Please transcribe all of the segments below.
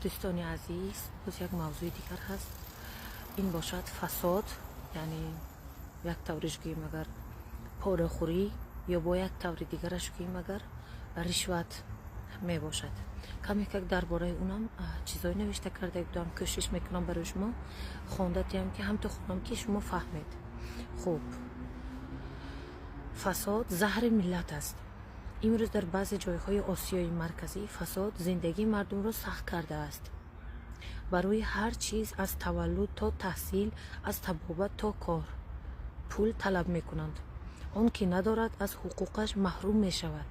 دوستان عزیز، باز یک موضوع دیگر هست. این باشد فساد، یعنی یک طورش گوییم اگر پاره خوری، یا با یک طور دیگرش گوییم اگر رشوت می باشد. کمی که درباره اونم چیزایی نوشته کرده بودم، کوشش میکنم برای شما خوانده تیم که هم تو خونم که شما فهمید. خوب، فساد زهر ملت است. امروز در بعضی جایهای آسیای مرکزی فساد زندگی مردم را سخت کرده است. برای هر چیز از تولد تا تحصیل، از طبابت تا کار پول طلب می کنند. آن که ندارد از حقوقش محروم می شود.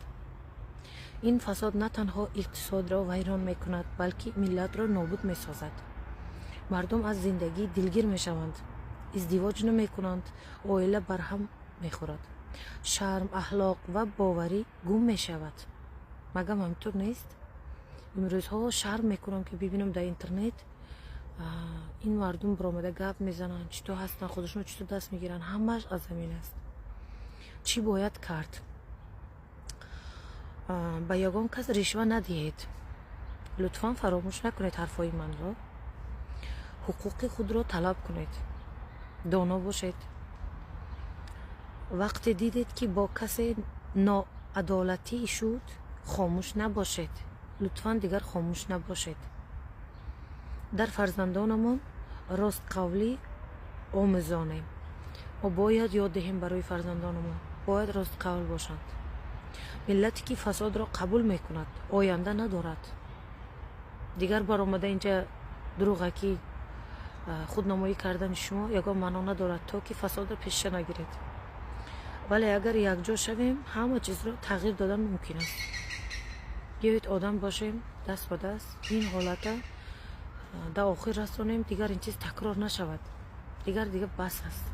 این فساد نه تنها اقتصاد را ویران می کند، بلکه ملت را نابود می سازد. مردم از زندگی دلگیر می شوند، ازدواج نمی کنند، عائله برهم می خورد، شرم، اخلاق و باوری گم می شود. مگم همینطور نیست؟ امروزها شرم میکنم که ببینم در اینترنت این مردم برآمده گپ میزنن، چطور هستن، خودشون چطور دست میگیرن، همش از زمین است. چی باید کرد؟ به یگان کس رشوه ندهید. لطفا فراموش نکنید حرفای من را. حقوق خود را طلب کنید. دانا باشید. وقتی دیدید که با کسی ناعدالتی شد، خاموش نباشید. لطفا دیگر خاموش نباشید. در فرزندانمون راست قولی آموزانیم. ما باید یاد دهیم برای فرزندانمون باید راست قول باشند. ملتی که فساد را قبول میکند آینده ندارد. دیگر برآمده اینجا دروغکی خودنمایی کردن شما یگان معنا ندارد تا که فساد را پیش نگیرید. ولی اگر یک جا شویم همه چیز را تغییر دادن ممکن است. بیایید آدم باشیم، دست به دست این حالت در آخر رسانیم، دیگر این چیز تکرار نشود. دیگر بس است.